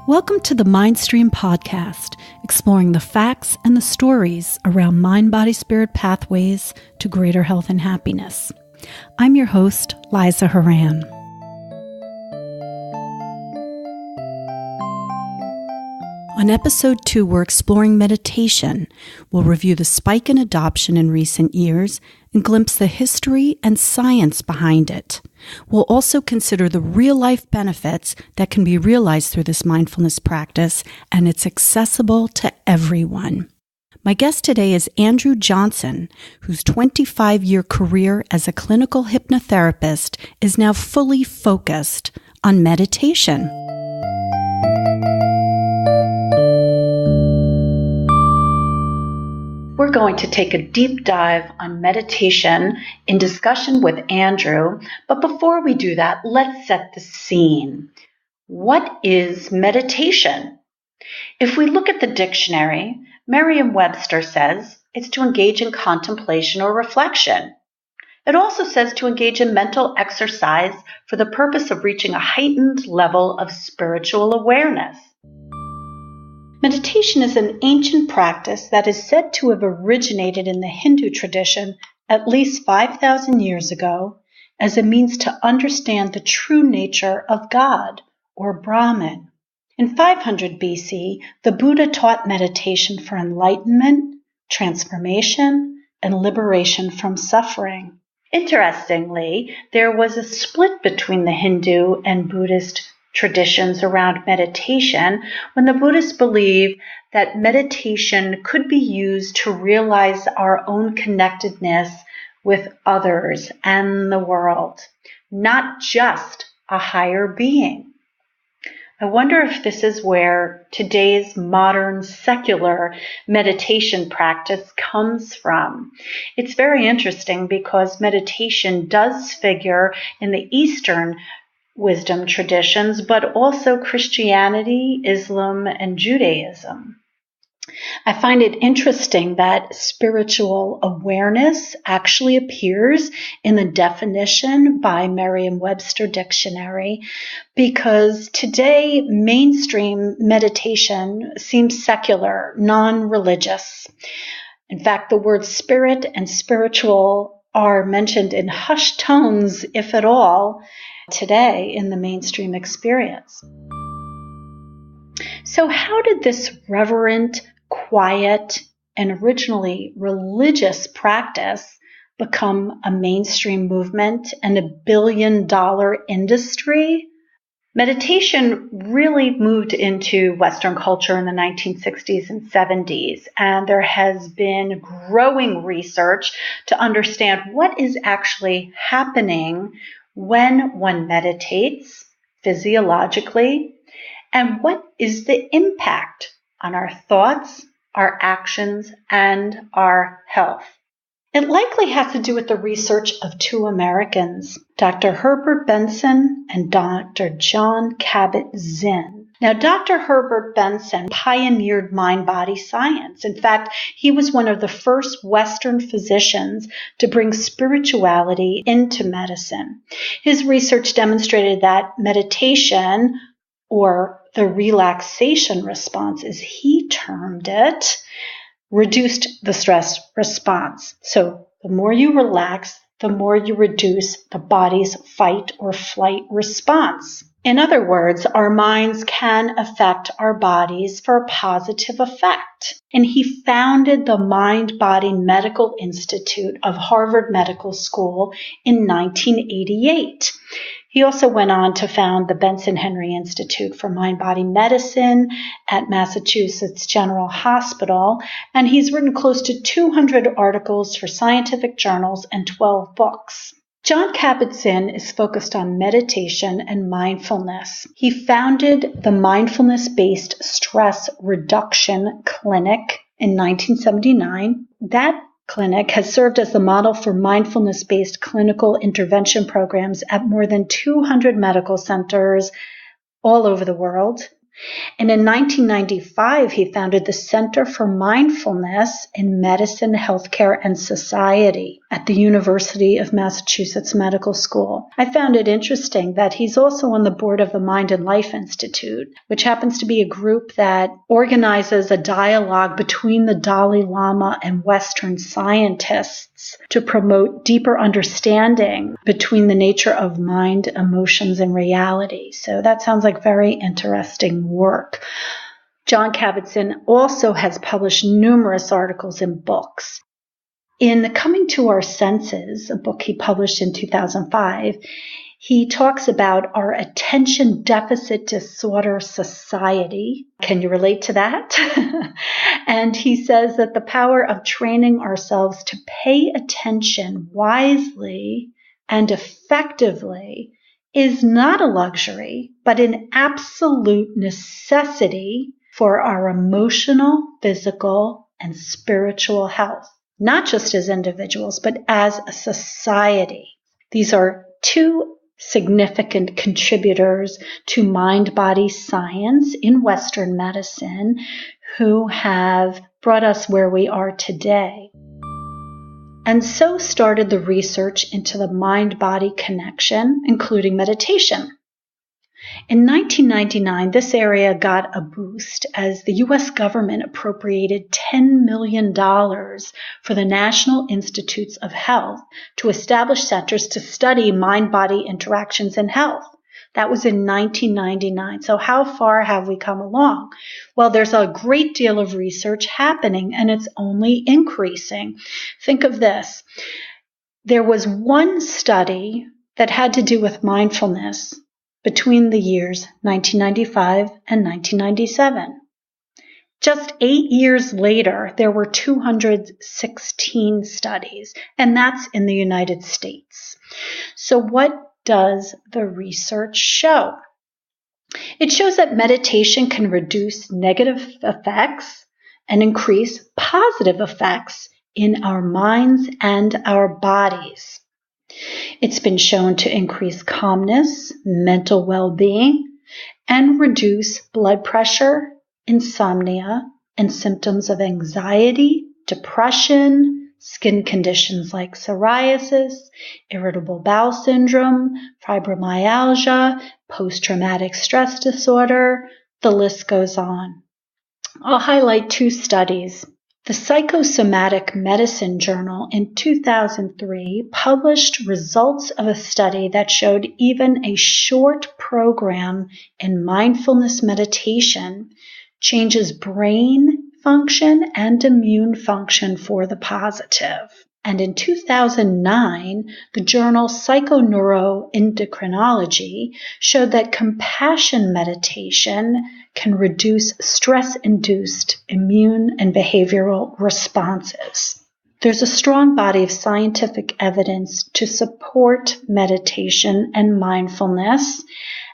Welcome to the Mindstream podcast, exploring the facts and the stories around mind-body-spirit pathways to greater health and happiness. I'm your host, Liza Horan. On episode 2, we're exploring meditation. We'll review the spike in adoption in recent years and glimpse the history and science behind it. We'll also consider the real-life benefits that can be realized through this mindfulness practice, and it's accessible to everyone. My guest today is Andrew Johnson, whose 25-year career as a clinical hypnotherapist is now fully focused on meditation. We're going to take a deep dive on meditation in discussion with Andrew, but before we do that, let's set the scene. What is meditation? If we look at the dictionary, Merriam-Webster says it's to engage in contemplation or reflection. It also says to engage in mental exercise for the purpose of reaching a heightened level of spiritual awareness. Meditation is an ancient practice that is said to have originated in the Hindu tradition at least 5,000 years ago as a means to understand the true nature of God, or Brahman. In 500 BC, the Buddha taught meditation for enlightenment, transformation, and liberation from suffering. Interestingly, there was a split between the Hindu and Buddhist traditions around meditation when the Buddhists believe that meditation could be used to realize our own connectedness with others and the world, not just a higher being. I wonder if this is where today's modern secular meditation practice comes from. It's very interesting because meditation does figure in the Eastern wisdom traditions, but also Christianity, Islam, and Judaism. I find it interesting that spiritual awareness actually appears in the definition by Merriam-Webster Dictionary, because today mainstream meditation seems secular, non-religious. In fact, the words spirit and spiritual are mentioned in hushed tones, if at all, today in the mainstream experience. So how did this reverent, quiet, and originally religious practice become a mainstream movement and a billion-dollar industry? Meditation really moved into Western culture in the 1960s and 70s, and there has been growing research to understand what is actually happening when one meditates physiologically, and what is the impact on our thoughts, our actions, and our health. It likely has to do with the research of two Americans, Dr. Herbert Benson and Dr. John Kabat-Zinn. Now, Dr. Herbert Benson pioneered mind-body science. In fact, he was one of the first Western physicians to bring spirituality into medicine. His research demonstrated that meditation, or the relaxation response, as he termed it, reduced the stress response. So the more you relax, the more you reduce the body's fight or flight response. In other words, our minds can affect our bodies for a positive effect. And he founded the Mind-Body Medical Institute of Harvard Medical School in 1988. He also went on to found the Benson Henry Institute for Mind-Body Medicine at Massachusetts General Hospital, and he's written close to 200 articles for scientific journals and 12 books. John Kabat-Zinn is focused on meditation and mindfulness. He founded the Mindfulness-Based Stress Reduction Clinic in 1979. That clinic has served as the model for mindfulness-based clinical intervention programs at more than 200 medical centers all over the world. And in 1995, he founded the Center for Mindfulness in Medicine, Healthcare, and Society. at the University of Massachusetts Medical School. I found it interesting that he's also on the board of the Mind and Life Institute, which happens to be a group that organizes a dialogue between the Dalai Lama and Western scientists to promote deeper understanding between the nature of mind, emotions, and reality. So that sounds like very interesting work. Jon Kabat-Zinn also has published numerous articles and books. In Coming to Our Senses, a book he published in 2005, he talks about our attention deficit disorder society. Can you relate to that? And he says that the power of training ourselves to pay attention wisely and effectively is not a luxury, but an absolute necessity for our emotional, physical, and spiritual health. Not just as individuals, but as a society. These are two significant contributors to mind-body science in Western medicine who have brought us where we are today. And so started the research into the mind-body connection, including meditation. In 1999, this area got a boost as the U.S. government appropriated $10 million for the National Institutes of Health to establish centers to study mind-body interactions in health. That was in 1999. So how far have we come along? Well, there's a great deal of research happening, and it's only increasing. Think of this. There was one study that had to do with mindfulness between the years 1995 and 1997. Just 8 years later, there were 216 studies, and that's in the United States. So what does the research show? It shows that meditation can reduce negative effects and increase positive effects in our minds and our bodies. It's been shown to increase calmness, mental well-being, and reduce blood pressure, insomnia, and symptoms of anxiety, depression, skin conditions like psoriasis, irritable bowel syndrome, fibromyalgia, post-traumatic stress disorder. The list goes on. I'll highlight 2 studies. The Psychosomatic Medicine Journal in 2003 published results of a study that showed even a short program in mindfulness meditation changes brain function and immune function for the positive. And in 2009, the journal Psychoneuroendocrinology showed that compassion meditation can reduce stress-induced immune and behavioral responses. There's a strong body of scientific evidence to support meditation and mindfulness,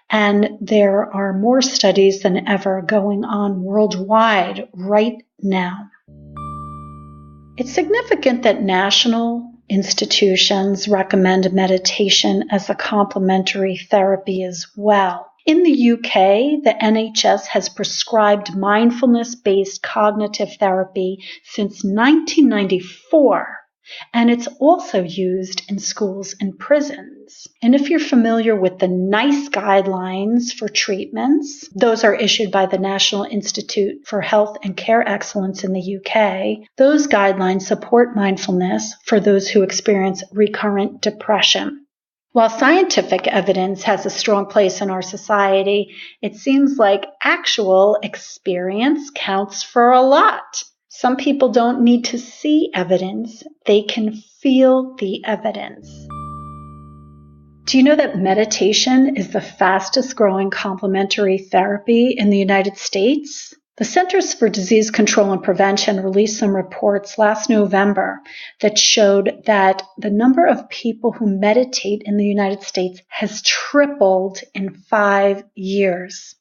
and there are more studies than ever going on worldwide right now. It's significant that national institutions recommend meditation as a complementary therapy as well. In the UK, the NHS has prescribed mindfulness-based cognitive therapy since 1994, and it's also used in schools and prisons. And if you're familiar with the NICE guidelines for treatments, those are issued by the National Institute for Health and Care Excellence in the UK. Those guidelines support mindfulness for those who experience recurrent depression. While scientific evidence has a strong place in our society, it seems like actual experience counts for a lot. Some people don't need to see evidence, they can feel the evidence. Do you know that meditation is the fastest growing complementary therapy in the United States? The Centers for Disease Control and Prevention released some reports last November that showed that the number of people who meditate in the United States has tripled in 5 years.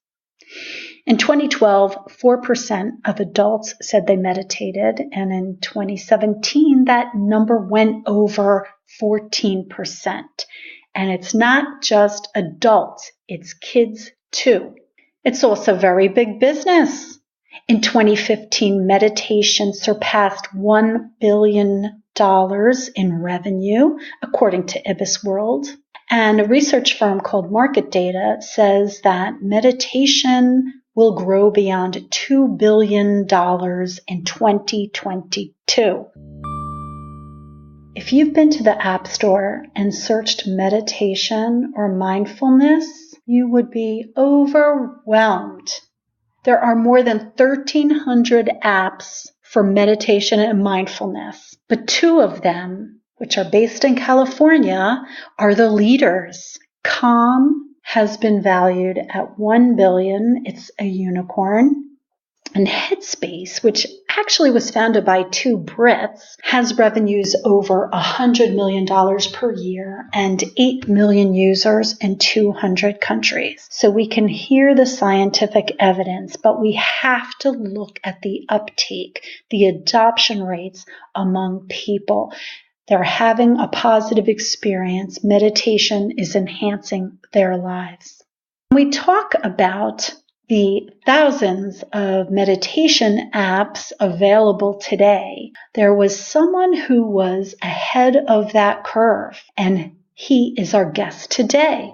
In 2012, 4% of adults said they meditated, and in 2017, that number went over 14%. And it's not just adults, it's kids too. It's also very big business. In 2015, meditation surpassed $1 billion in revenue, according to Ibis World. And a research firm called Market Data says that meditation will grow beyond $2 billion in 2022. If you've been to the App Store and searched meditation or mindfulness, you would be overwhelmed. There are more than 1,300 apps for meditation and mindfulness, but 2 of them, which are based in California, are the leaders. Calm has been valued at $1 billion. It's a unicorn. And Headspace, which actually was founded by 2 Brits, has revenues over $100 million per year and 8 million users in 200 countries. So we can hear the scientific evidence, but we have to look at the uptake, the adoption rates among people. They're having a positive experience. Meditation is enhancing their lives. We talk about the thousands of meditation apps available today. There was someone who was ahead of that curve, and he is our guest today.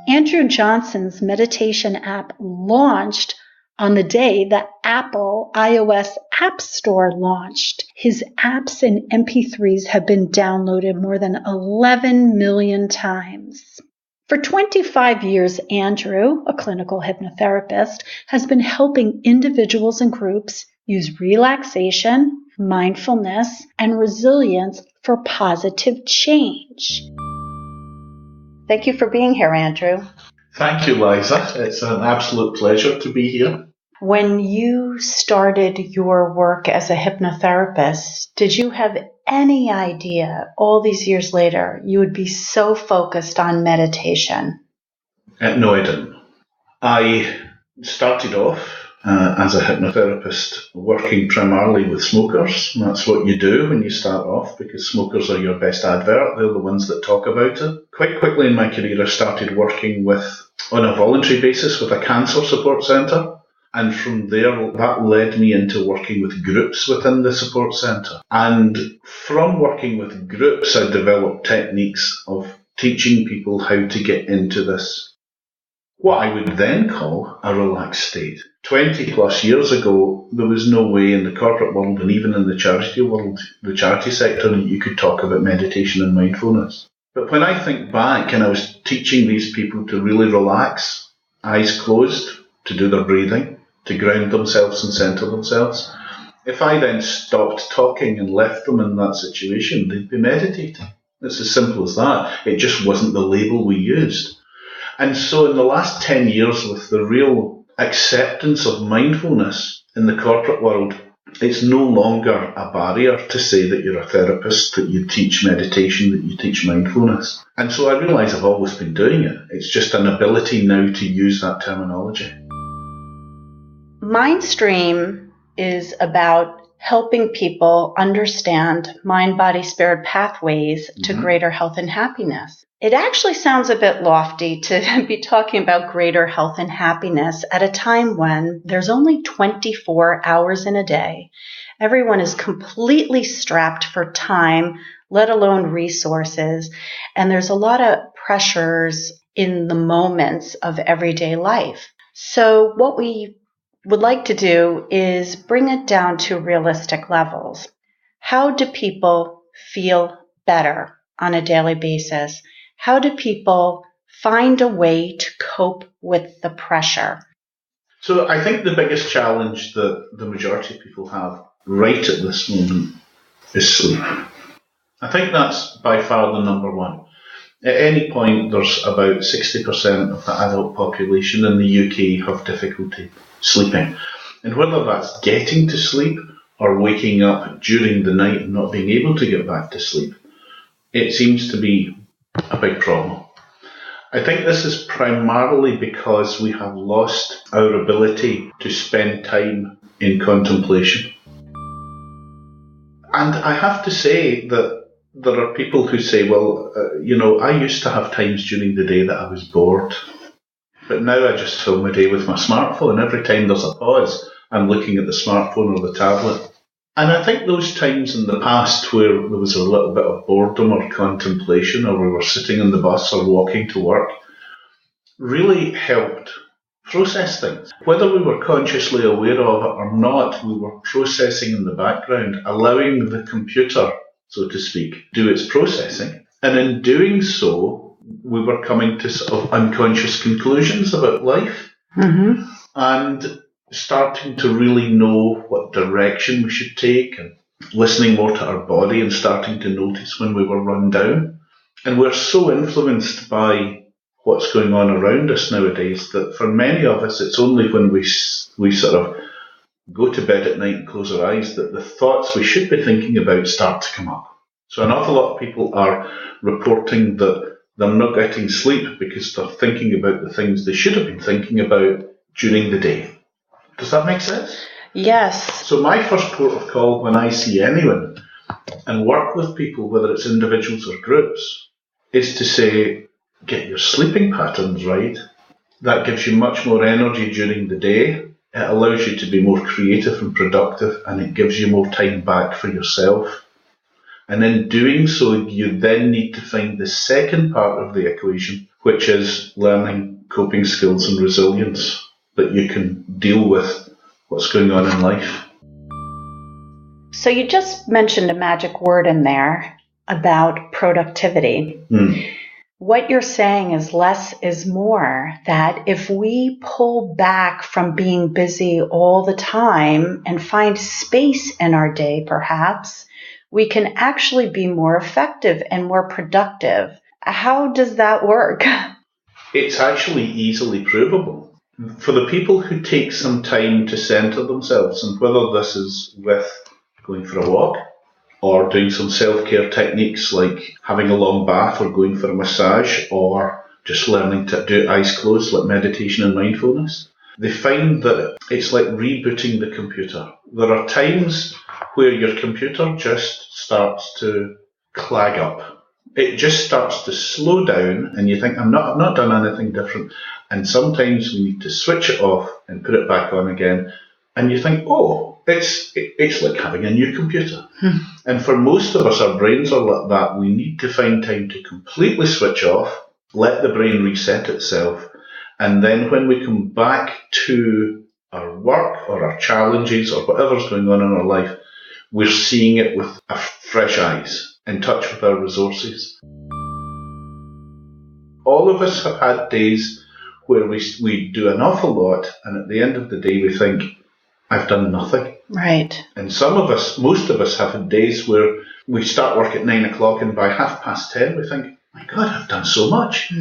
Andrew Johnson's meditation app launched on the day the Apple iOS App Store launched. His apps and MP3s have been downloaded more than 11 million times. For 25 years, Andrew, a clinical hypnotherapist, has been helping individuals and groups use relaxation, mindfulness, and resilience for positive change. Thank you for being here, Andrew. Thank you, Liza. It's an absolute pleasure to be here. When you started your work as a hypnotherapist, did you have any idea all these years later you would be so focused on meditation? No, I didn't. I started off as a hypnotherapist working primarily with smokers. That's what you do when you start off, because smokers are your best advert. They're the ones that talk about it. Quite quickly in my career, I started working on a voluntary basis with a cancer support centre. And from there, that led me into working with groups within the support centre. And from working with groups, I developed techniques of teaching people how to get into this, what I would then call a relaxed state. 20 plus years ago, there was no way in the corporate world and even in the charity world, the charity sector, that you could talk about meditation and mindfulness. But when I think back and I was teaching these people to really relax, eyes closed, to do their breathing, to ground themselves and center themselves, if I then stopped talking and left them in that situation, they'd be meditating. It's as simple as that. It just wasn't the label we used. And so in the last 10 years, with the real acceptance of mindfulness in the corporate world, it's no longer a barrier to say that you're a therapist, that you teach meditation, that you teach mindfulness. And so I realise I've always been doing it. It's just an ability now to use that terminology. Mindstream is about helping people understand mind, body, spirit pathways to greater health and happiness. It actually sounds a bit lofty to be talking about greater health and happiness at a time when there's only 24 hours in a day. Everyone is completely strapped for time, let alone resources, and there's a lot of pressures in the moments of everyday life. So what we would like to do is bring it down to realistic levels. How do people feel better on a daily basis? How do people find a way to cope with the pressure? So I think the biggest challenge that the majority of people have right at this moment is sleep. I think that's by far the number one. At any point, there's about 60% of the adult population in the UK have difficulty sleeping. And whether that's getting to sleep or waking up during the night and not being able to get back to sleep, it seems to be a big problem. I think this is primarily because we have lost our ability to spend time in contemplation. And I have to say that there are people who say, well, I used to have times during the day that I was bored, but now I just fill my day with my smartphone. Every time there's a pause, and looking at the smartphone or the tablet. And I think those times in the past where there was a little bit of boredom or contemplation, or we were sitting in the bus or walking to work, really helped process things. Whether we were consciously aware of it or not, we were processing in the background, allowing the computer, so to speak, do its processing. And in doing so, we were coming to sort of unconscious conclusions about life, and starting to really know what direction we should take, and listening more to our body and starting to notice when we were run down. And we're so influenced by what's going on around us nowadays that for many of us, it's only when we sort of go to bed at night and close our eyes that the thoughts we should be thinking about start to come up. So an awful lot of people are reporting that they're not getting sleep because they're thinking about the things they should have been thinking about during the day. Does that make sense? Yes. So my first port of call when I see anyone and work with people, whether it's individuals or groups, is to say, get your sleeping patterns right. That gives you much more energy during the day. It allows you to be more creative and productive, and it gives you more time back for yourself. And in doing so, you then need to find the second part of the equation, which is learning coping skills and resilience, that you can deal with what's going on in life. So you just mentioned a magic word in there about productivity. What you're saying is less is more, that if we pull back from being busy all the time and find space in our day, perhaps, we can actually be more effective and more productive. How does that work? It's actually easily provable. For the people who take some time to center themselves, and whether this is with going for a walk, or doing some self-care techniques like having a long bath or going for a massage, or just learning to do it eyes closed like meditation and mindfulness, they find that it's like rebooting the computer. There are times where your computer just starts to clag up. It just starts to slow down and you think, I've not done anything different. And sometimes we need to switch it off and put it back on again. And you think, oh, it's like having a new computer. And for most of us, our brains are like that. We need to find time to completely switch off, let the brain reset itself. And then when we come back to our work or our challenges or whatever's going on in our life, we're seeing it with fresh eyes, in touch with our resources. All of us have had days where we do an awful lot, and at the end of the day we think, I've done nothing. Right. And most of us have had days where we start work at 9 o'clock and by 10:30 we think, my God, I've done so much.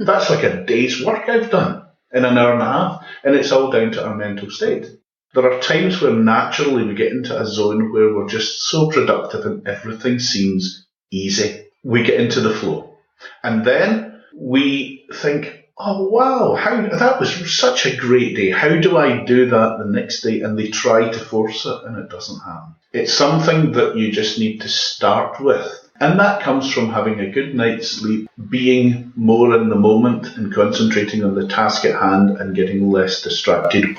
That's like a day's work I've done in an hour and a half. And it's all down to our mental state. There are times where naturally we get into a zone where we're just so productive and everything seems easy. We get into the flow. And then we think, oh wow, that was such a great day. How do I do that the next day? And they try to force it and it doesn't happen. It's something that you just need to start with. And that comes from having a good night's sleep, being more in the moment and concentrating on the task at hand and getting less distracted.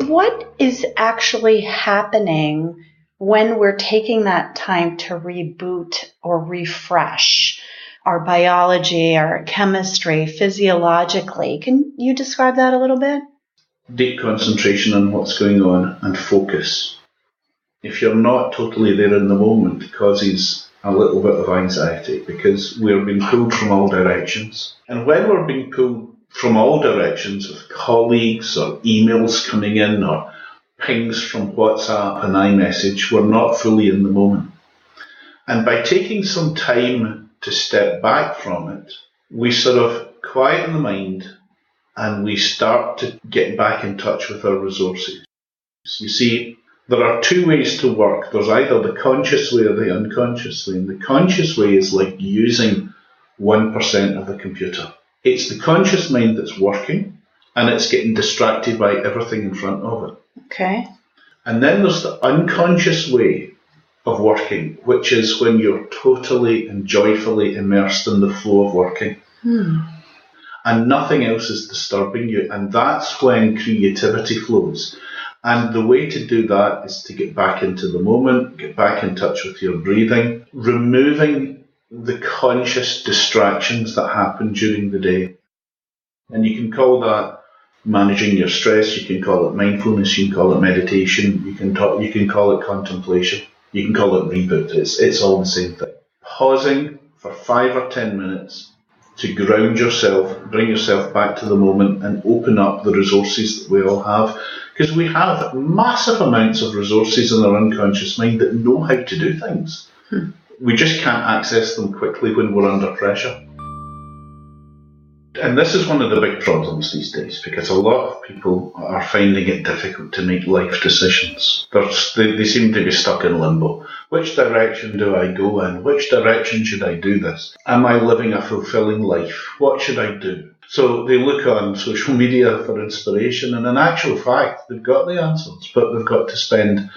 What is actually happening when we're taking that time to reboot or refresh our biology, our chemistry, physiologically? Can you describe that a little bit? Deep concentration on what's going on and focus. If you're not totally there in the moment, it causes a little bit of anxiety because we're being pulled from all directions. And when we're being pulled from all directions with colleagues or emails coming in or pings from WhatsApp and iMessage, we're not fully in the moment. And by taking some time to step back from it, we sort of quieten the mind and we start to get back in touch with our resources. You see, there are two ways to work. There's either the conscious way or the unconscious way. And the conscious way is like using 1% of the computer. It's the conscious mind that's working and it's getting distracted by everything in front of it. Okay. And then there's the unconscious way of working, which is when you're totally and joyfully immersed in the flow of working. and nothing else is disturbing you. And that's when creativity flows. And the way to do that is to get back into the moment, get back in touch with your breathing, removing the conscious distractions that happen during the day. And you can call that managing your stress, you can call it mindfulness, you can call it meditation, you can call it contemplation, you can call it reboot. It's all the same thing. Pausing for 5 or 10 minutes to ground yourself, bring yourself back to the moment, and open up the resources that we all have. Because we have massive amounts of resources in our unconscious mind that know how to do things. We just can't access them quickly when we're under pressure. And this is one of the big problems these days, because a lot of people are finding it difficult to make life decisions. They seem to be stuck in limbo. Which direction do I go in? Which direction should I do this? Am I living a fulfilling life? What should I do? So they look on social media for inspiration, and in actual fact, they've got the answers, but they've got to spend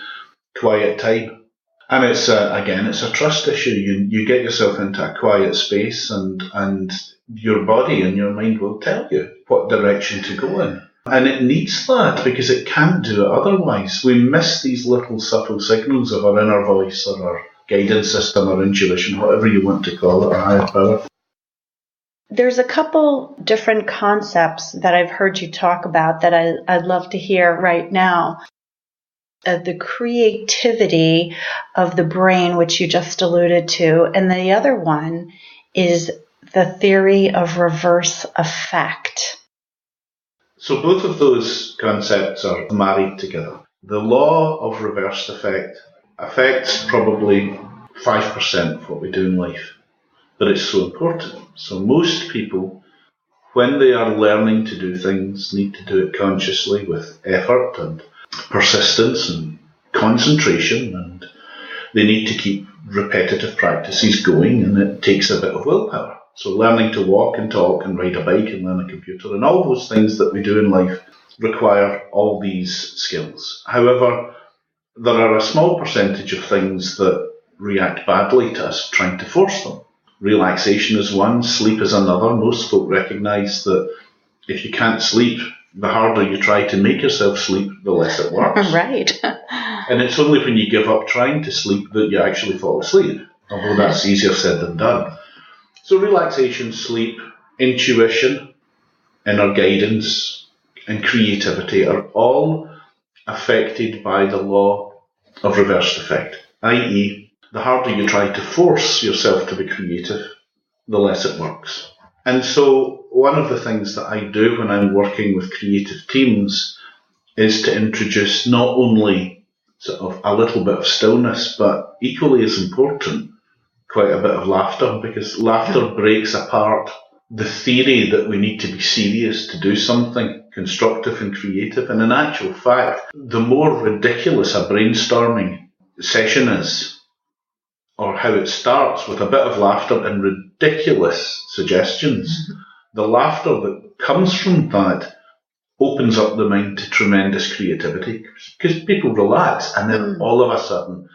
quiet time. And it's a trust issue. You get yourself into a quiet space, and your body and your mind will tell you what direction to go in. And it needs that, because it can't do it otherwise. We miss these little subtle signals of our inner voice, or our guidance system, or intuition, whatever you want to call it, or higher power. There's a couple different concepts that I've heard you talk about that I'd love to hear right now. The creativity of the brain, which you just alluded to, and the other one is the theory of reverse effect. So both of those concepts are married together. The law of reverse effect affects probably 5% of what we do in life, but it's so important. So most people, when they are learning to do things, need to do it consciously with effort and persistence and concentration, and they need to keep repetitive practices going, and it takes a bit of willpower. So learning to walk and talk and ride a bike and learn a computer and all those things that we do in life require all these skills. However, there are a small percentage of things that react badly to us trying to force them. Relaxation is one, sleep is another. Most folk recognise that if you can't sleep, the harder you try to make yourself sleep, the less it works. Right. And it's only when you give up trying to sleep that you actually fall asleep, although that's easier said than done. So relaxation, sleep, intuition, inner guidance, and creativity are all affected by the law of reversed effect, i.e., the harder you try to force yourself to be creative, the less it works. And so one of the things that I do when I'm working with creative teams is to introduce not only sort of a little bit of stillness, but equally as important, quite a bit of laughter, because laughter breaks apart the theory that we need to be serious to do something constructive and creative. And in actual fact, the more ridiculous a brainstorming session is, or how it starts with a bit of laughter and ridiculous suggestions, the laughter that comes from that opens up the mind to tremendous creativity, because people relax, and then all of a sudden,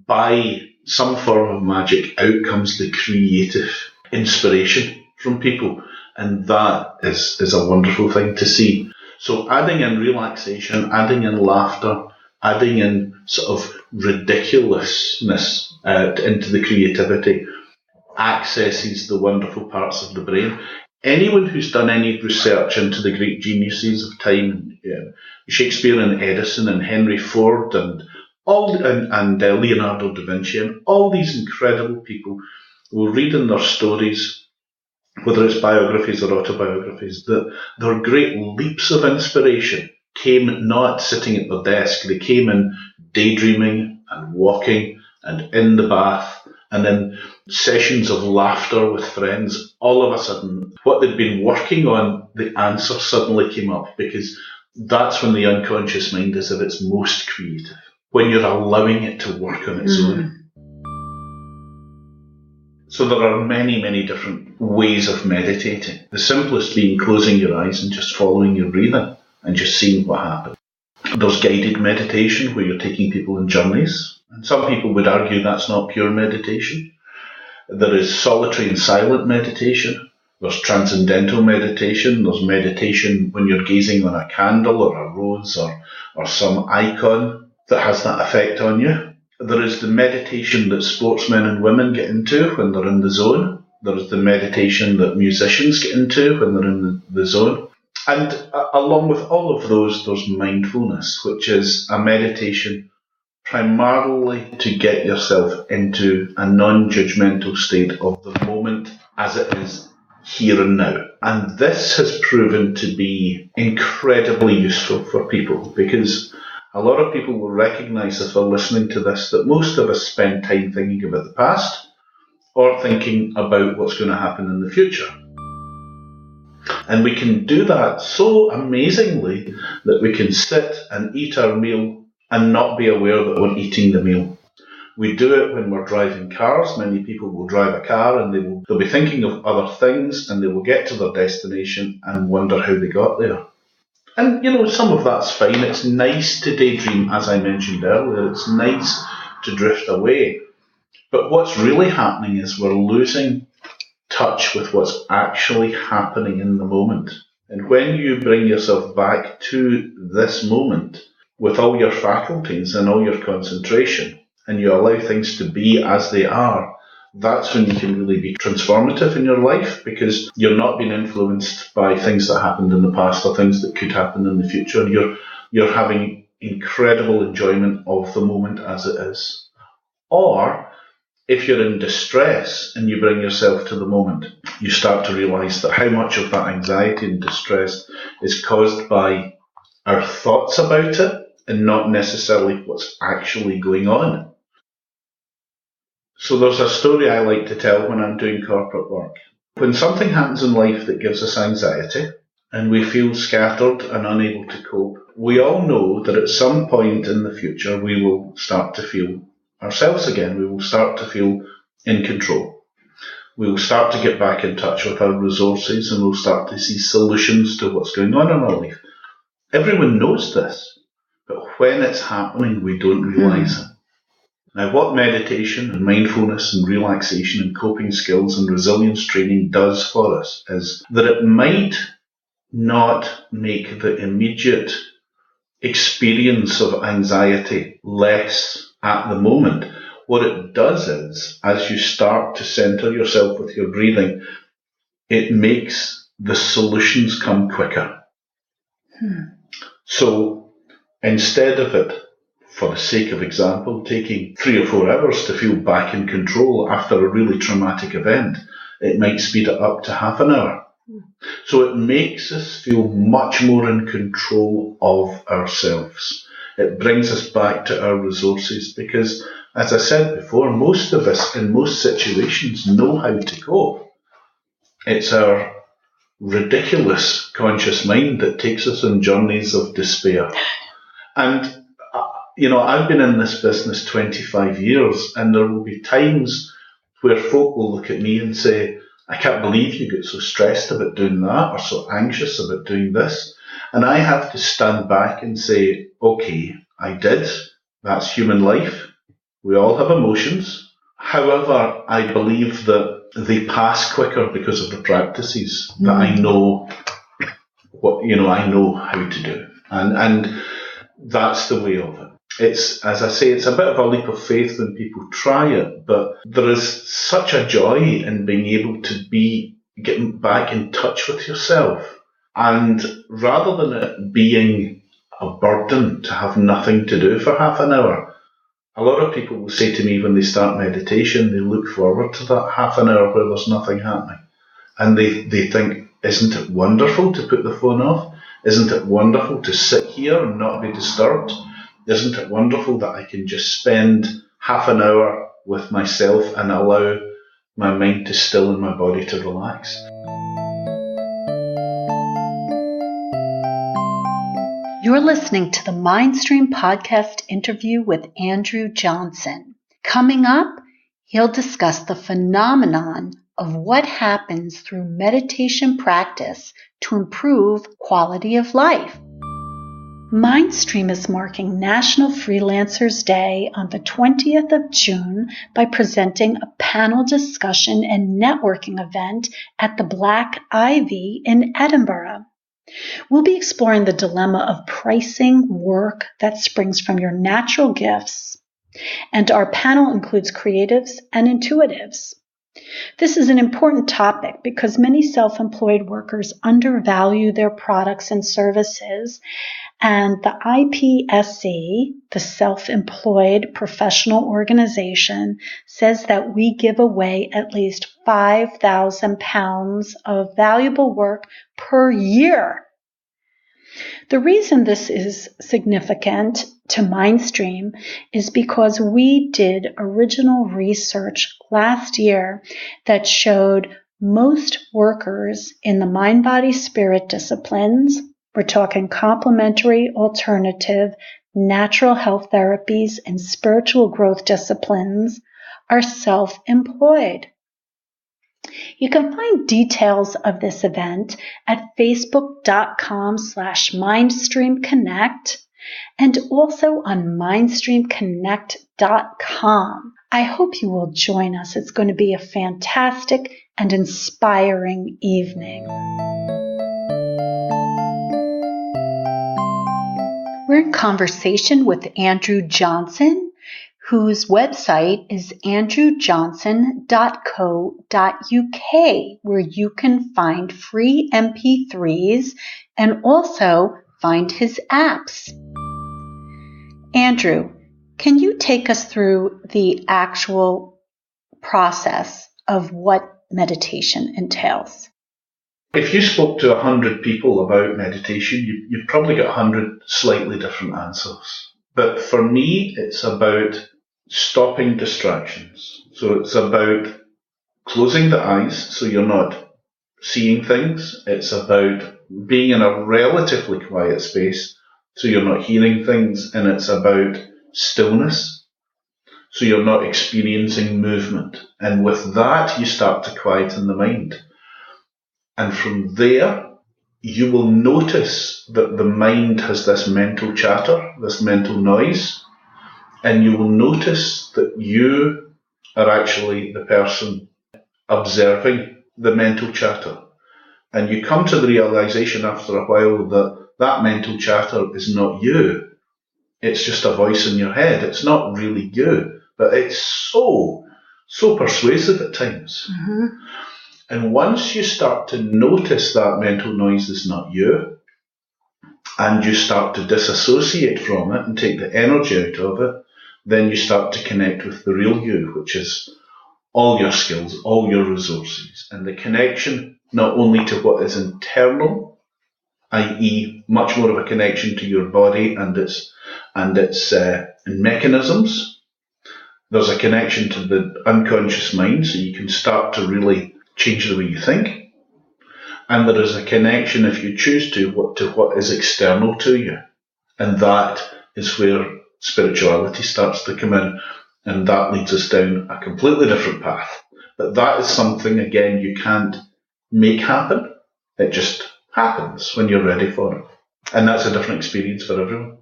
by some form of magic, out comes the creative inspiration from people, and that is a wonderful thing to see. So adding in relaxation, adding in laughter, adding in sort of ridiculousness into the creativity accesses the wonderful parts of the brain. Anyone who's done any research into the great geniuses of time, Shakespeare and Edison and Henry Ford and Leonardo da Vinci and all these incredible people, will read in their stories, whether it's biographies or autobiographies, that their great leaps of inspiration came not sitting at their desk. They came in daydreaming and walking and in the bath and in sessions of laughter with friends. All of a sudden, what they'd been working on, the answer suddenly came up, because that's when the unconscious mind is at its most creative, when you're allowing it to work on its own. So there are many, many different ways of meditating. The simplest being closing your eyes and just following your breathing and just seeing what happens. There's guided meditation, where you're taking people on journeys. And some people would argue that's not pure meditation. There is solitary and silent meditation, There's transcendental meditation. There's meditation when you're gazing on a candle or a rose or some icon that has that effect on you. There is the meditation that sportsmen and women get into when they're in the zone. There is the meditation that musicians get into when they're in the zone. And along with all of those, there's mindfulness, which is a meditation primarily to get yourself into a non-judgmental state of the moment as it is here and now. And this has proven to be incredibly useful for people, because a lot of people will recognise if they're listening to this that most of us spend time thinking about the past or thinking about what's going to happen in the future. And we can do that so amazingly that we can sit and eat our meal and not be aware that we're eating the meal. We do it when we're driving cars. Many people will drive a car and they'll be thinking of other things, and they will get to their destination and wonder how they got there. And, some of that's fine. It's nice to daydream, as I mentioned earlier. It's nice to drift away. But what's really happening is we're losing touch with what's actually happening in the moment. And when you bring yourself back to this moment with all your faculties and all your concentration, and you allow things to be as they are, that's when you can really be transformative in your life, because you're not being influenced by things that happened in the past or things that could happen in the future. You're having incredible enjoyment of the moment as it is. Or if you're in distress and you bring yourself to the moment, you start to realise that how much of that anxiety and distress is caused by our thoughts about it and not necessarily what's actually going on. So there's a story I like to tell when I'm doing corporate work. When something happens in life that gives us anxiety and we feel scattered and unable to cope, we all know that at some point in the future we will start to feel ourselves again. We will start to feel in control. We will start to get back in touch with our resources, and we'll start to see solutions to what's going on in our life. Everyone knows this, but when it's happening, we don't realise it. Now, what meditation and mindfulness and relaxation and coping skills and resilience training does for us is that it might not make the immediate experience of anxiety less at the moment. What it does is, as you start to center yourself with your breathing, it makes the solutions come quicker. So instead of it, for the sake of example, taking 3 or 4 hours to feel back in control after a really traumatic event, it might speed it up to half an hour. So it makes us feel much more in control of ourselves. It brings us back to our resources because, as I said before, most of us in most situations know how to cope. It's our ridiculous conscious mind that takes us on journeys of despair. And I've been in this business 25 years, and there will be times where folk will look at me and say, I can't believe you get so stressed about doing that or so anxious about doing this. And I have to stand back and say, okay, I did. That's human life. We all have emotions. However, I believe that they pass quicker because of the practices that I know I know how to do. And that's the way of it. It's, as I say, it's a bit of a leap of faith when people try it, but there is such a joy in being able to be getting back in touch with yourself. And rather than it being a burden to have nothing to do for half an hour, a lot of people will say to me when they start meditation, they look forward to that half an hour where there's nothing happening. And they think, isn't it wonderful to put the phone off? Isn't it wonderful to sit here and not be disturbed? Isn't it wonderful that I can just spend half an hour with myself and allow my mind to still and my body to relax? You're listening to the Mindstream podcast interview with Andrew Johnson. Coming up, he'll discuss the phenomenon of what happens through meditation practice to improve quality of life. Mindstream is marking National Freelancers Day on the 20th of June by presenting a panel discussion and networking event at the Black Ivy in Edinburgh. We'll be exploring the dilemma of pricing work that springs from your natural gifts, and our panel includes creatives and intuitives. This is an important topic because many self-employed workers undervalue their products and services, and the IPSC, the Self-Employed Professional Organization, says that we give away at least £5,000 of valuable work per year. The reason this is significant to Mindstream is because we did original research last year that showed most workers in the mind-body-spirit disciplines, we're talking complementary, alternative, natural health therapies, and spiritual growth disciplines, are self-employed. You can find details of this event at facebook.com/MindstreamConnect and also on MindstreamConnect.com. I hope you will join us. It's going to be a fantastic and inspiring evening. We're in conversation with Andrew Johnson, whose website is andrewjohnson.co.uk, where you can find free MP3s and also find his apps. Andrew, can you take us through the actual process of what meditation entails? If you spoke to 100 people about meditation, you've probably got 100 slightly different answers. But for me, it's about stopping distractions. So it's about closing the eyes so you're not seeing things. It's about being in a relatively quiet space so you're not hearing things. And it's about stillness so you're not experiencing movement. And with that, you start to quieten the mind. And from there, you will notice that the mind has this mental chatter, this mental noise, and you will notice that you are actually the person observing the mental chatter. And you come to the realization after a while that that mental chatter is not you. It's just a voice in your head. It's not really you, but it's so persuasive at times. Mm-hmm. And once you start to notice that mental noise is not you, and you start to disassociate from it and take the energy out of it, then you start to connect with the real you, which is all your skills, all your resources, and the connection not only to what is internal, i.e. much more of a connection to your body and its mechanisms. There's a connection to the unconscious mind, so you can start to really change the way you think. And there is a connection, if you choose to what is external to you. And that is where spirituality starts to come in, and that leads us down a completely different path. But that is something, again, you can't make happen. It just happens when you're ready for it. And that's a different experience for everyone.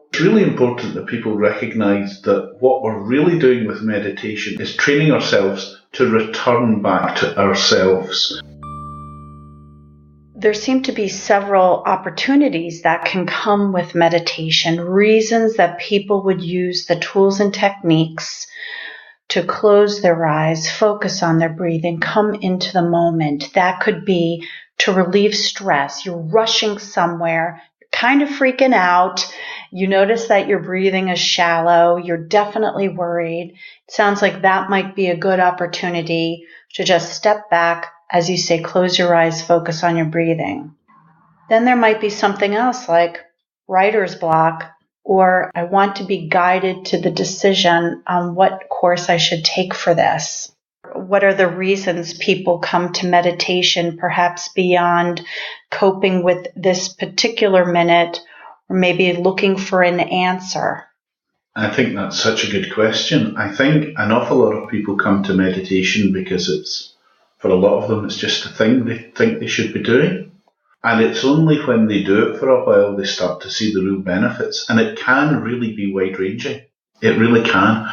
It's really important that people recognise that what we're really doing with meditation is training ourselves to return back to ourselves. There seem to be several opportunities that can come with meditation, reasons that people would use the tools and techniques to close their eyes, focus on their breathing, come into the moment. That could be to relieve stress. You're rushing somewhere, you're kind of freaking out. You notice that your breathing is shallow. You're definitely worried. It sounds like that might be a good opportunity to just step back, as you say, close your eyes, focus on your breathing. Then there might be something else like writer's block, or I want to be guided to the decision on what course I should take for this. What are the reasons people come to meditation, perhaps beyond coping with this particular minute, or maybe looking for an answer? I think that's such a good question. I think an awful lot of people come to meditation because for a lot of them, it's just a thing they think they should be doing. And it's only when they do it for a while they start to see the real benefits. And it can really be wide-ranging. It really can.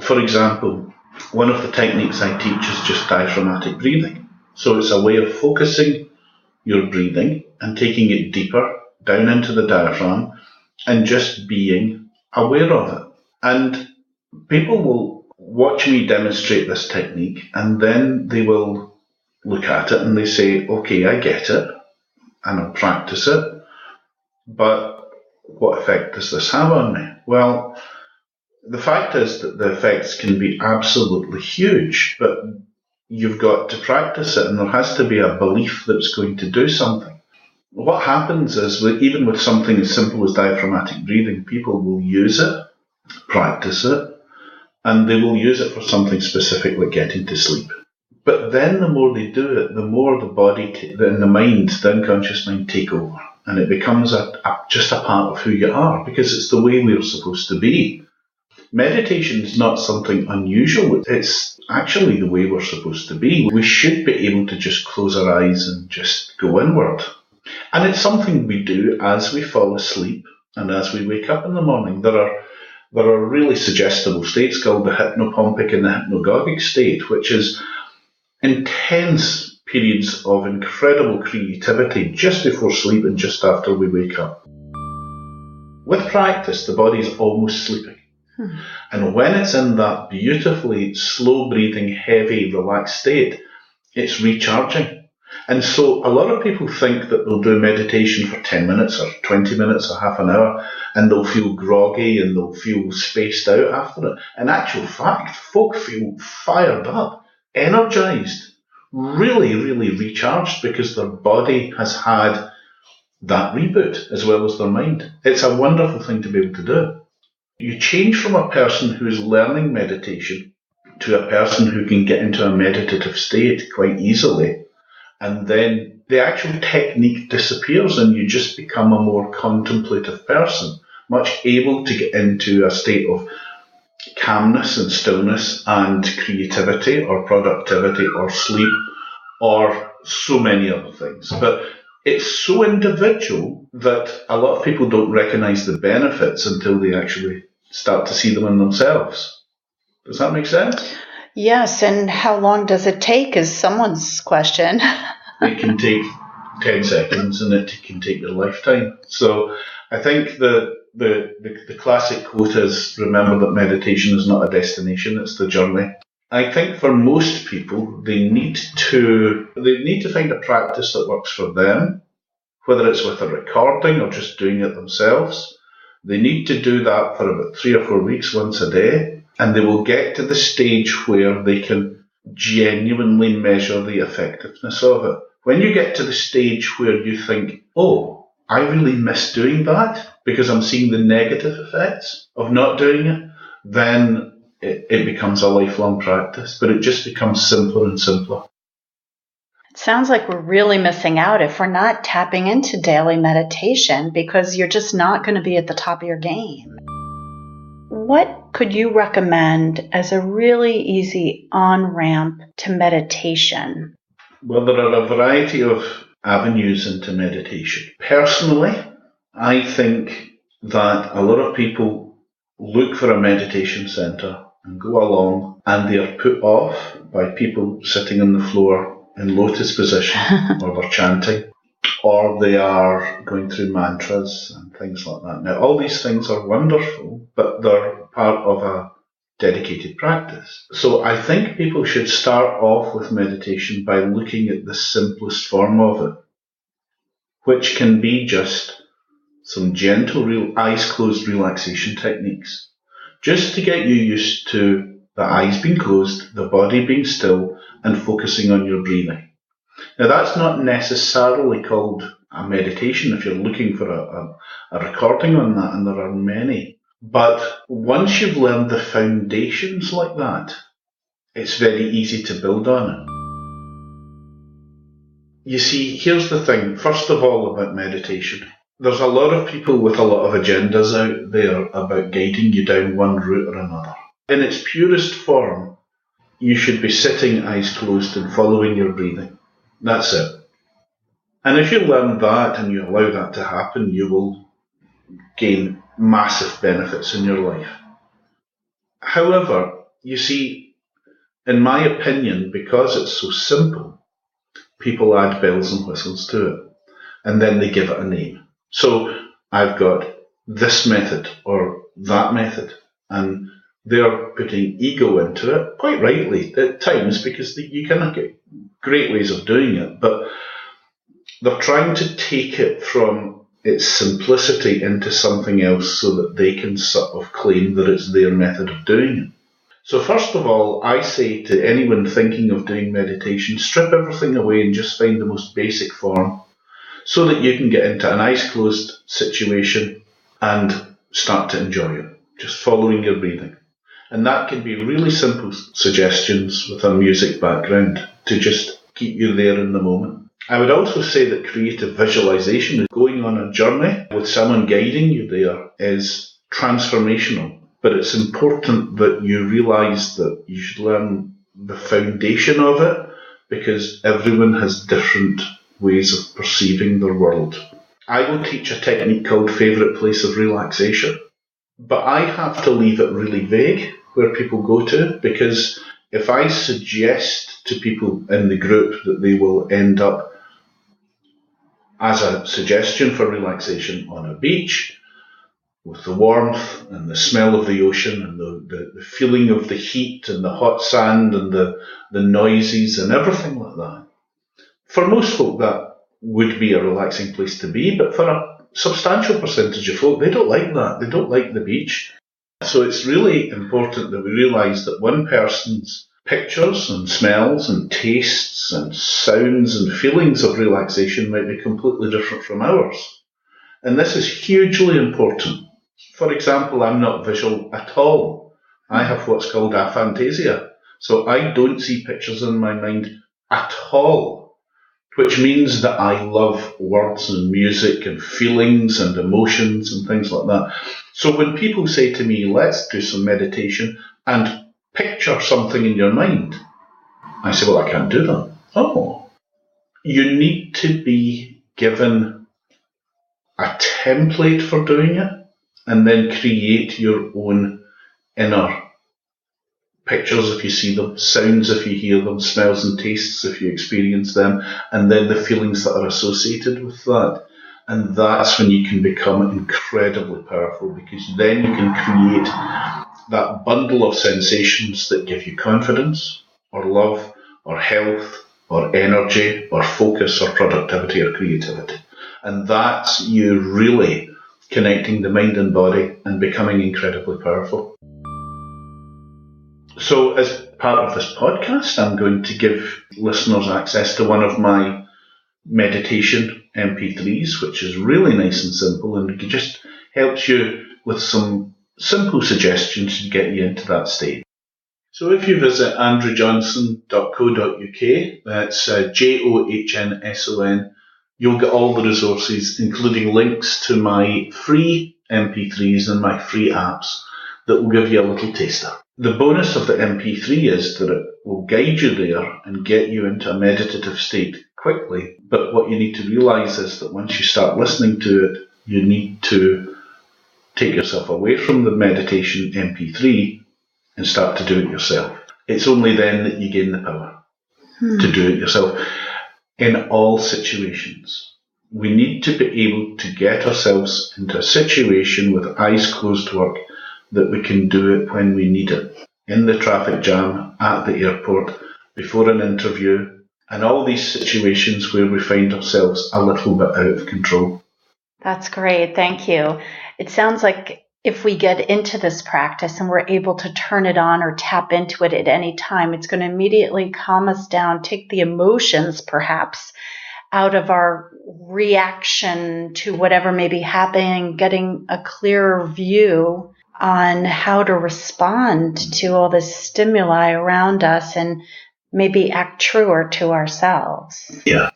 For example, one of the techniques I teach is just diaphragmatic breathing. So it's a way of focusing your breathing and taking it deeper down into the diaphragm and just being aware of it. And people will watch me demonstrate this technique and then they will look at it and they say, okay, I get it, and I'll practice it, but what effect does this have on me? Well, the fact is that the effects can be absolutely huge, but you've got to practice it and there has to be a belief that it's going to do something. What happens is, even with something as simple as diaphragmatic breathing, people will use it, practice it, and they will use it for something specific like getting to sleep. But then the more they do it, the more the body and the mind, the unconscious mind, take over. And it becomes just a part of who you are, because it's the way we're supposed to be. Meditation is not something unusual. It's actually the way we're supposed to be. We should be able to just close our eyes and just go inward. And it's something we do as we fall asleep and as we wake up in the morning. There are really suggestible states called the hypnopompic and the hypnagogic state, which is intense periods of incredible creativity just before sleep and just after we wake up. With practice, the body is almost sleeping. And when it's in that beautifully slow breathing, heavy, relaxed state, it's recharging. And so a lot of people think that they'll do meditation for 10 minutes or 20 minutes or half an hour and they'll feel groggy and they'll feel spaced out after it. In actual fact, folk feel fired up, energized, really, really recharged because their body has had that reboot as well as their mind. It's a wonderful thing to be able to do. You change from a person who is learning meditation to a person who can get into a meditative state quite easily, and then the actual technique disappears and you just become a more contemplative person, much able to get into a state of calmness and stillness and creativity or productivity or sleep or so many other things. But it's so individual that a lot of people don't recognize the benefits until they actually start to see them in themselves. Does that make sense? Yes, and how long does it take is someone's question. It can take 10 seconds and it can take your lifetime. So I think the classic quote is, remember that meditation is not a destination, it's the journey. I think for most people, they need to find a practice that works for them, whether it's with a recording or just doing it themselves. They need to do that for about 3 or 4 weeks, once a day, and they will get to the stage where they can genuinely measure the effectiveness of it. When you get to the stage where you think, oh, I really miss doing that because I'm seeing the negative effects of not doing it, then it becomes a lifelong practice, but it just becomes simpler and simpler. It sounds like we're really missing out if we're not tapping into daily meditation because you're just not going to be at the top of your game. What could you recommend as a really easy on-ramp to meditation? Well, there are a variety of avenues into meditation. Personally, I think that a lot of people look for a meditation center and go along and they are put off by people sitting on the floor in lotus position or they're chanting or they are going through mantras and things like that. Now, all these things are wonderful, but they're part of a dedicated practice. So I think people should start off with meditation by looking at the simplest form of it, which can be just some gentle, eyes closed relaxation techniques, just to get you used to the eyes being closed, the body being still, and focusing on your breathing. Now, that's not necessarily called a meditation if you're looking for a recording on that, and there are many. But once you've learned the foundations like that, it's very easy to build on it. You see, here's the thing, first of all, about meditation. There's a lot of people with a lot of agendas out there about guiding you down one route or another. In its purest form, you should be sitting eyes closed and following your breathing. That's it. And if you learn that and you allow that to happen, you will gain massive benefits in your life. However, you see, in my opinion, because it's so simple, people add bells and whistles to it, and then they give it a name. So I've got this method or that method, and they're putting ego into it, quite rightly at times, because you cannot get great ways of doing it, but they're trying to take it from its simplicity into something else so that they can sort of claim that it's their method of doing it. So first of all, I say to anyone thinking of doing meditation, strip everything away and just find the most basic form so that you can get into an eyes-closed situation and start to enjoy it, just following your breathing. And that can be really simple suggestions with a music background to just keep you there in the moment. I would also say that creative visualization, going on a journey with someone guiding you there, is transformational. But it's important that you realise that you should learn the foundation of it, because everyone has different ways of perceiving their world. I will teach a technique called favourite place of relaxation, but I have to leave it really vague where people go to, because if I suggest to people in the group that they will end up as a suggestion for relaxation on a beach with the warmth and the smell of the ocean and the feeling of the heat and the hot sand and the noises and everything like that. For most folk, that would be a relaxing place to be, but for a substantial percentage of folk, they don't like that. They don't like the beach. So it's really important that we realise that one person's pictures and smells and tastes and sounds and feelings of relaxation might be completely different from ours. And this is hugely important. For example, I'm not visual at all. I have what's called aphantasia. So I don't see pictures in my mind at all, which means that I love words and music and feelings and emotions and things like that. So when people say to me, let's do some meditation and picture something in your mind, I say, well, I can't do that. Oh, you need to be given a template for doing it and then create your own inner pictures if you see them, sounds if you hear them, smells and tastes if you experience them, and then the feelings that are associated with that. And that's when you can become incredibly powerful, because then you can create that bundle of sensations that give you confidence or love or health or energy or focus or productivity or creativity. And that's you really connecting the mind and body and becoming incredibly powerful. So as part of this podcast, I'm going to give listeners access to one of my meditation MP3s, which is really nice and simple, and it just helps you with some simple suggestions to get you into that state. So if you visit andrewjohnson.co.uk, that's JOHNSON, you'll get all the resources, including links to my free MP3s and my free apps that will give you a little taster. The bonus of the MP3 is that it will guide you there and get you into a meditative state quickly. But what you need to realise is that once you start listening to it, you need to take yourself away from the meditation MP3 and start to do it yourself. It's only then that you gain the power to do it yourself. In all situations, we need to be able to get ourselves into a situation with eyes closed work that we can do it when we need it. In the traffic jam, at the airport, before an interview, and all these situations where we find ourselves a little bit out of control. That's great. Thank you. It sounds like if we get into this practice and we're able to turn it on or tap into it at any time, it's going to immediately calm us down, take the emotions perhaps out of our reaction to whatever may be happening, getting a clearer view on how to respond to all this stimuli around us and maybe act truer to ourselves. Yeah.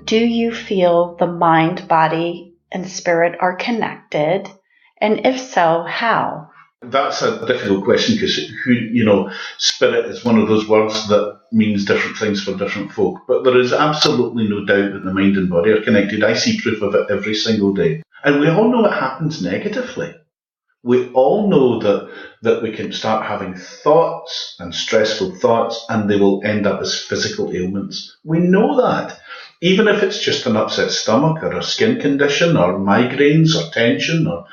Do you feel the mind, body, and spirit are connected? And if so, how? That's a difficult question because, spirit is one of those words that means different things for different folk. But there is absolutely no doubt that the mind and body are connected. I see proof of it every single day. And we all know it happens negatively. We all know that we can start having thoughts and stressful thoughts and they will end up as physical ailments. We know that. Even if it's just an upset stomach or a skin condition or migraines or tension or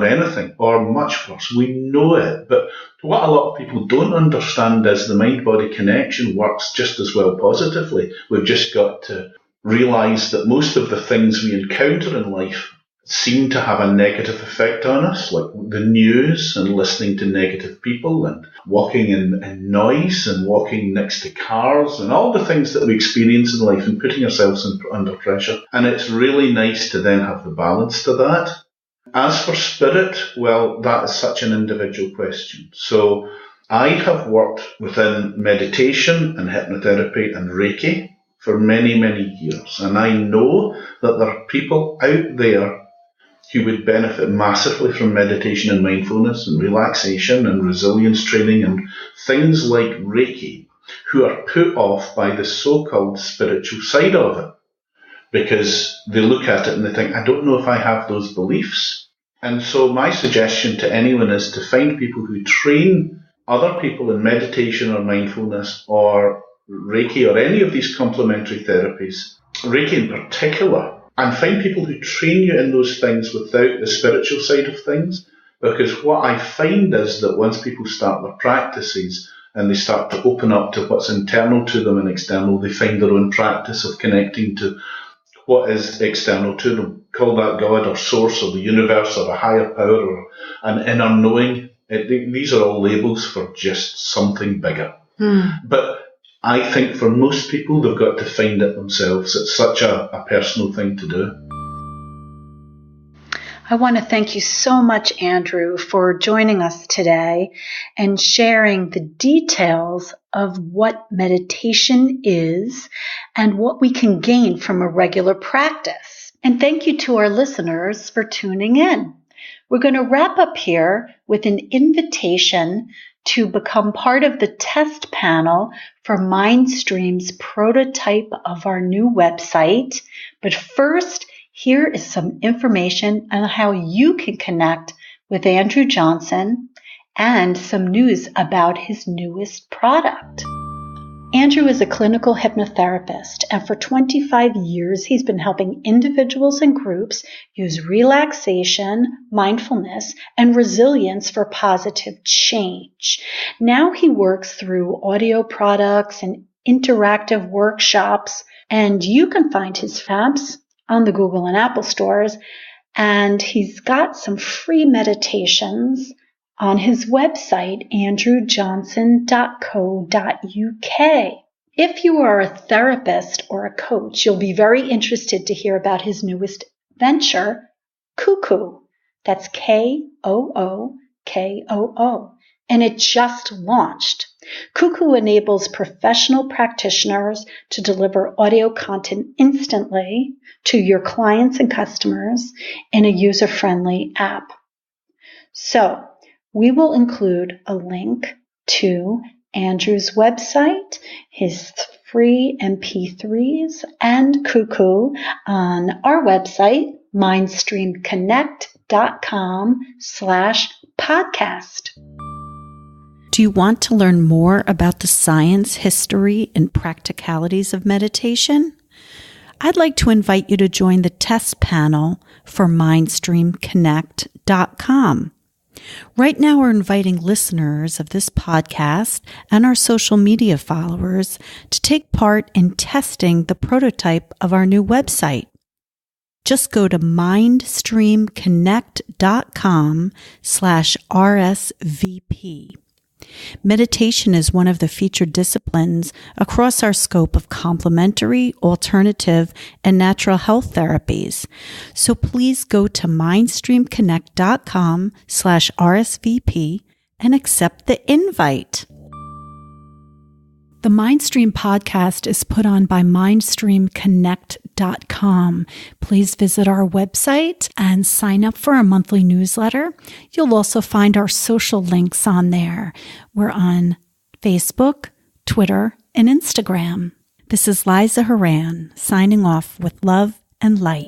anything, or much worse, we know it. But what a lot of people don't understand is the mind-body connection works just as well positively. We've just got to realise that most of the things we encounter in life seem to have a negative effect on us, like the news and listening to negative people and walking in noise and walking next to cars and all the things that we experience in life and putting ourselves under pressure. And it's really nice to then have the balance to that. As for spirit, well, that is such an individual question. So I have worked within meditation and hypnotherapy and Reiki for many, many years. And I know that there are people out there who would benefit massively from meditation and mindfulness and relaxation and resilience training and things like Reiki, who are put off by the so-called spiritual side of it because they look at it and they think, I don't know if I have those beliefs. And so my suggestion to anyone is to find people who train other people in meditation or mindfulness or Reiki or any of these complementary therapies, Reiki in particular, and find people who train you in those things without the spiritual side of things. Because what I find is that once people start their practices and they start to open up to what's internal to them and external, they find their own practice of connecting to what is external to them. Call that God or source or the universe or a higher power or an inner knowing. These are all labels for just something bigger. But I think for most people, they've got to find it themselves. It's such a personal thing to do. I want to thank you so much, Andrew, for joining us today and sharing the details of what meditation is and what we can gain from a regular practice. And thank you to our listeners for tuning in. We're going to wrap up here with an invitation to become part of the test panel for MindStream's prototype of our new website. But first, here is some information on how you can connect with Andrew Johnson and some news about his newest product. Andrew is a clinical hypnotherapist, and for 25 years, he's been helping individuals and groups use relaxation, mindfulness, and resilience for positive change. Now he works through audio products and interactive workshops, and you can find his apps on the Google and Apple stores, and he's got some free meditations on his website, andrewjohnson.co.uk. If you are a therapist or a coach, you'll be very interested to hear about his newest venture, Cuckoo. That's Kookoo. And it just launched. Cuckoo enables professional practitioners to deliver audio content instantly to your clients and customers in a user-friendly app. So, we will include a link to Andrew's website, his free MP3s, and Cuckoo on our website, MindstreamConnect.com/podcast. Do you want to learn more about the science, history, and practicalities of meditation? I'd like to invite you to join the test panel for MindstreamConnect.com. Right now, we're inviting listeners of this podcast and our social media followers to take part in testing the prototype of our new website. Just go to MindstreamConnect.com/RSVP. Meditation is one of the featured disciplines across our scope of complementary, alternative, and natural health therapies. So please go to MindstreamConnect.com/RSVP and accept the invite. The Mindstream podcast is put on by MindstreamConnect.com. Please visit our website and sign up for our monthly newsletter. You'll also find our social links on there. We're on Facebook, Twitter, and Instagram. This is Liza Horan signing off with love and light.